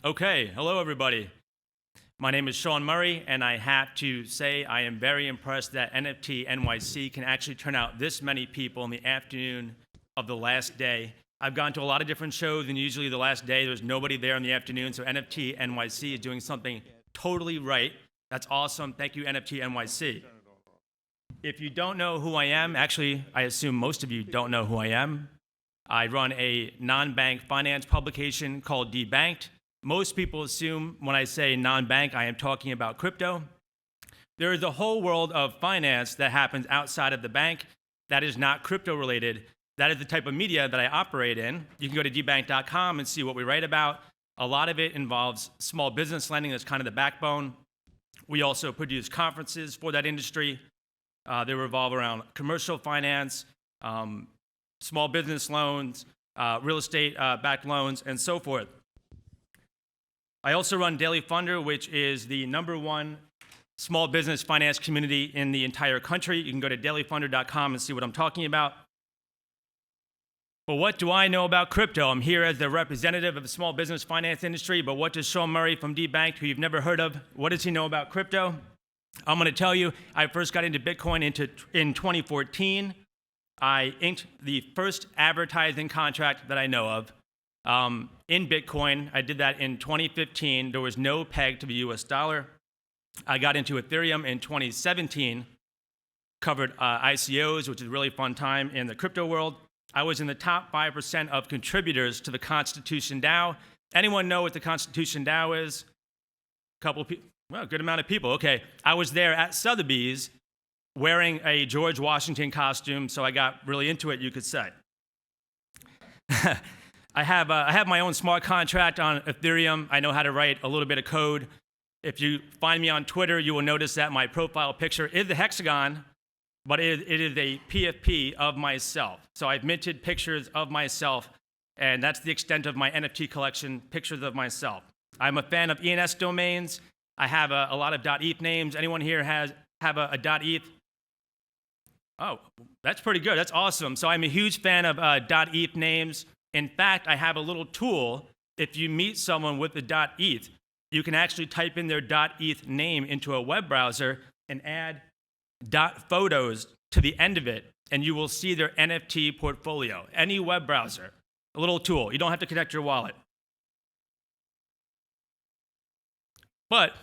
Okay, hello everybody. My name is Sean Murray, and I have to say I am very impressed that NFT.NYC can actually turn out this many people in the afternoon of the last day. I've gone to a lot of different shows, and usually the last day there's nobody there in the afternoon, so NFT.NYC is doing something totally right. That's awesome. Thank you, NFT.NYC. If you don't know who I am, actually, I assume most of you don't know who I am. I run a non-bank finance publication called Debanked. Most people assume when I say non-bank, I am talking about crypto. There is a whole world of finance that happens outside of the bank that is not crypto related. That is the type of media that I operate in. You can go to debank.com and see what we write about. A lot of it involves small business lending. That's kind of the backbone. We also produce conferences for that industry. They revolve around commercial finance, small business loans, real estate backed loans, and so forth. I also run Daily Funder, which is the #1 small business finance community in the entire country. You can go to dailyfunder.com and see what I'm talking about. But what do I know about crypto? I'm here as the representative of the small business finance industry, but what does Sean Murray from Debanked, who you've never heard of, what does he know about crypto? I'm going to tell you, I first got into Bitcoin in 2014. I inked the first advertising contract that I know of. In Bitcoin, I did that in 2015. There was no peg to the US dollar. I got into Ethereum in 2017, covered ICOs, which is a really fun time in the crypto world. I was in the top 5% of contributors to the Constitution DAO. Anyone know what the Constitution DAO is? A couple of people, well, a good amount of people. Okay, I was there at Sotheby's wearing a George Washington costume, so I got really into it, you could say. I have my own smart contract on Ethereum. I know how to write a little bit of code. If you find me on Twitter, you will notice that my profile picture is the hexagon, but it is a PFP of myself. So I've minted pictures of myself, and that's the extent of my NFT collection, pictures of myself. I'm a fan of ENS domains. I have a lot of .eth names. Anyone here have a .eth? Oh, that's pretty good. That's awesome. So I'm a huge fan of .eth names. In fact, I have a little tool. If you meet someone with the .eth, you can actually type in their .eth name into a web browser and add .photos to the end of it, and you will see their NFT portfolio. Any web browser, a little tool. You don't have to connect your wallet. But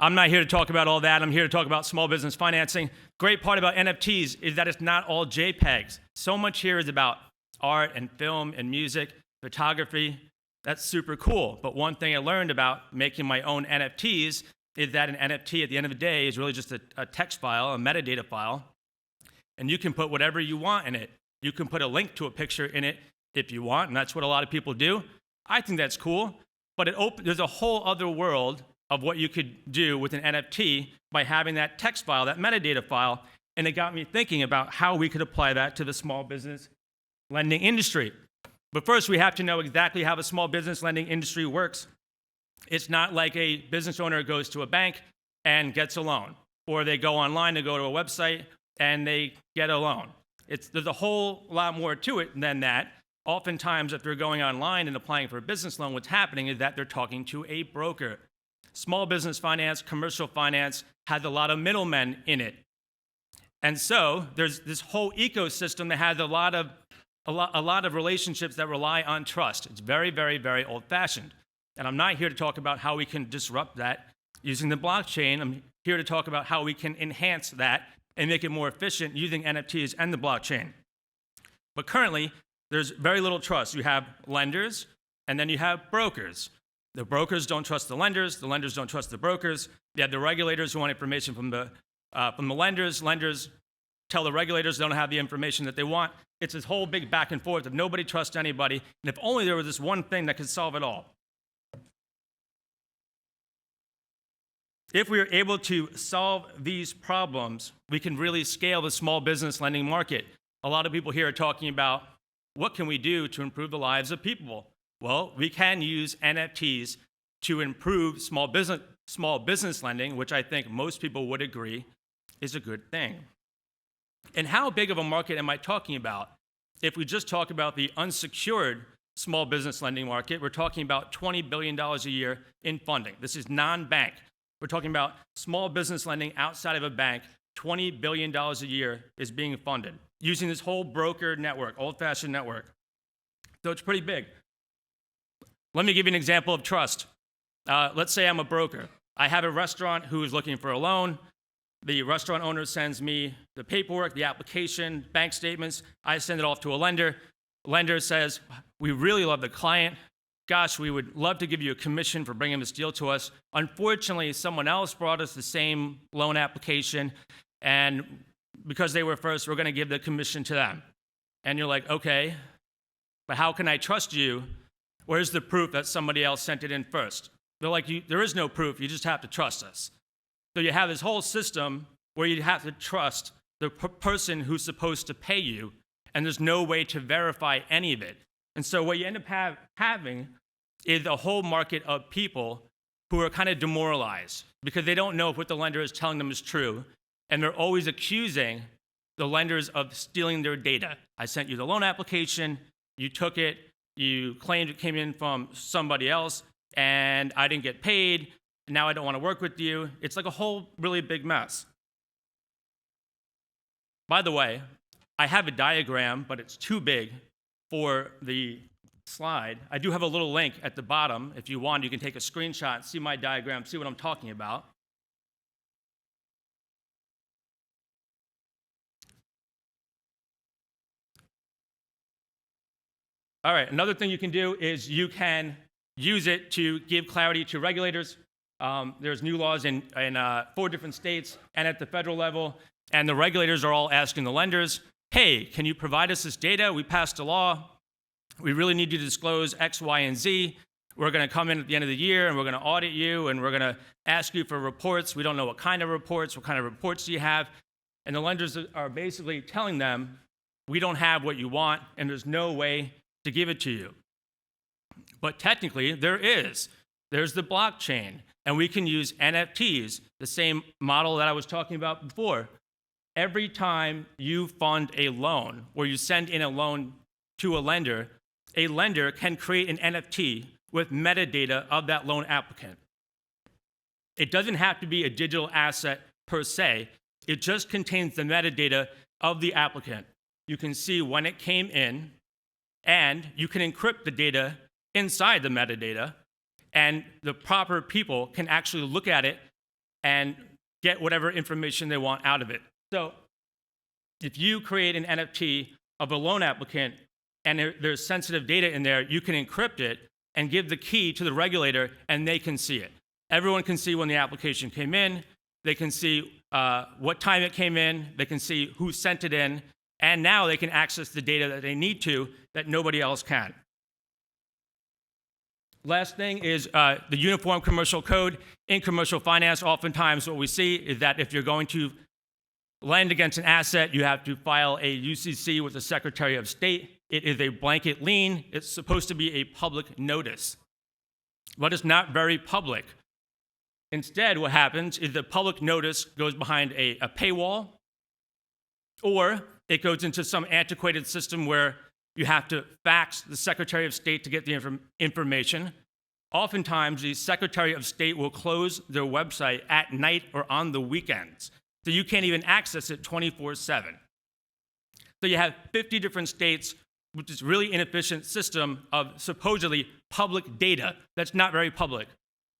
I'm not here to talk about all that. I'm here to talk about small business financing. Great part about NFTs is that it's not all JPEGs. So much here is about art and film and music, photography. That's super cool. But one thing I learned about making my own NFTs is that an NFT at the end of the day is really just a text file, a metadata file, and you can put whatever you want in it. You can put a link to a picture in it if you want, and that's what a lot of people do. I think that's cool, but there's a whole other world of what you could do with an NFT by having that text file, that metadata file, and it got me thinking about how we could apply that to the small business lending industry. But first, we have to know exactly how the small business lending industry works. It's not like a business owner goes to a bank and gets a loan, or they go online to go to a website and they get a loan. There's a whole lot more to it than that. Oftentimes, if they're going online and applying for a business loan, what's happening is that they're talking to a broker. Small business finance, commercial finance has a lot of middlemen in it. And so there's this whole ecosystem that has a lot of relationships that rely on trust. It's very, very, very old-fashioned. And I'm not here to talk about how we can disrupt that using the blockchain. I'm here to talk about how we can enhance that and make it more efficient using NFTs and the blockchain. But currently, there's very little trust. You have lenders, and then you have brokers. The brokers don't trust the lenders don't trust the brokers. You have the regulators who want information from the lenders. Lenders tell the regulators they don't have the information that they want. It's this whole big back and forth of nobody trusts anybody, and if only there was this one thing that could solve it all. If we are able to solve these problems, we can really scale the small business lending market. A lot of people here are talking about what can we do to improve the lives of people? Well, we can use NFTs to improve small business lending, which I think most people would agree is a good thing. And how big of a market am I talking about? If we just talk about the unsecured small business lending market, we're talking about $20 billion a year in funding. This is non-bank. We're talking about small business lending outside of a bank. $20 billion a year is being funded using this whole broker network, old-fashioned network. So it's pretty big. Let me give you an example of trust. Let's say I'm a broker. I have a restaurant who is looking for a loan. The restaurant owner sends me the paperwork, the application, bank statements. I send it off to a lender. Lender says, we really love the client. Gosh, we would love to give you a commission for bringing this deal to us. Unfortunately, someone else brought us the same loan application, and because they were first, we're going to give the commission to them. And you're like, okay, but how can I trust you? Where's the proof that somebody else sent it in first? They're like, there is no proof, you just have to trust us. So you have this whole system where you have to trust the person who's supposed to pay you, and there's no way to verify any of it. And so what you end up having is a whole market of people who are kind of demoralized because they don't know if what the lender is telling them is true, and they're always accusing the lenders of stealing their data. I sent you the loan application, you took it, you claimed it came in from somebody else, and I didn't get paid, and now I don't want to work with you. It's like a whole really big mess. By the way, I have a diagram, but it's too big for the slide. I do have a little link at the bottom. If you want, you can take a screenshot, see my diagram, see what I'm talking about. All right, another thing you can do is you can use it to give clarity to regulators. There's new laws in 4 different states and at the federal level, and the regulators are all asking the lenders, hey, can you provide us this data? We passed a law. We really need you to disclose X, Y, and Z. We're going to come in at the end of the year, and we're going to audit you, and we're going to ask you for reports. We don't know what kind of reports do you have? And the lenders are basically telling them, we don't have what you want, and there's no way to give it to you. But technically, there is. There's the blockchain, and we can use NFTs, the same model that I was talking about before. Every time you fund a loan or you send in a loan to a lender can create an NFT with metadata of that loan applicant. It doesn't have to be a digital asset per se. It just contains the metadata of the applicant. You can see when it came in, and you can encrypt the data inside the metadata, and the proper people can actually look at it and get whatever information they want out of it. So if you create an NFT of a loan applicant and there's sensitive data in there, you can encrypt it and give the key to the regulator, and they can see it. Everyone can see when the application came in. They can see what time it came in. They can see who sent it in. And now they can access the data that they need to that nobody else can. Last thing is the Uniform Commercial Code. In commercial finance, oftentimes what we see is that if you're going to lend against an asset, you have to file a UCC with the Secretary of State. It is a blanket lien. It's supposed to be a public notice, but it's not very public. Instead, what happens is the public notice goes behind a paywall, or it goes into some antiquated system where you have to fax the Secretary of State to get the information. Oftentimes, the Secretary of State will close their website at night or on the weekends, so you can't even access it 24/7. So you have 50 different states, which is a really inefficient system of supposedly public data that's not very public.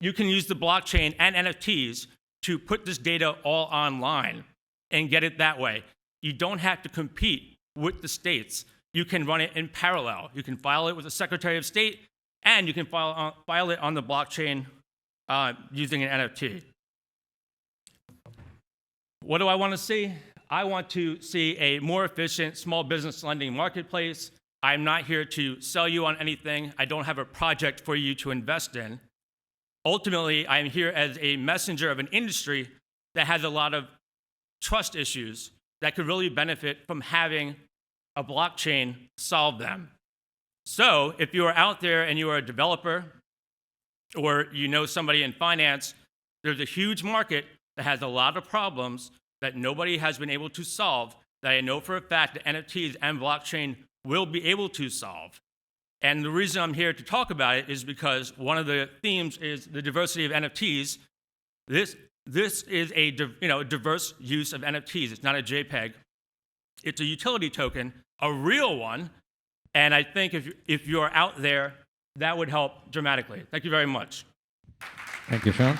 You can use the blockchain and NFTs to put this data all online and get it that way. You don't have to compete with the states. You can run it in parallel. You can file it with the Secretary of State, and you can file it on the blockchain using an NFT. What do I want to see? I want to see a more efficient small business lending marketplace. I'm not here to sell you on anything. I don't have a project for you to invest in. Ultimately, I'm here as a messenger of an industry that has a lot of trust issues that could really benefit from having a blockchain solve them. So if you are out there and you are a developer or you know somebody in finance, there's a huge market that has a lot of problems that nobody has been able to solve that I know for a fact that NFTs and blockchain will be able to solve. And the reason I'm here to talk about it is because one of the themes is the diversity of NFTs. This is a diverse use of NFTs. It's not a JPEG. It's a utility token, a real one. And I think if you're out there, that would help dramatically. Thank you very much. Thank you, Sean.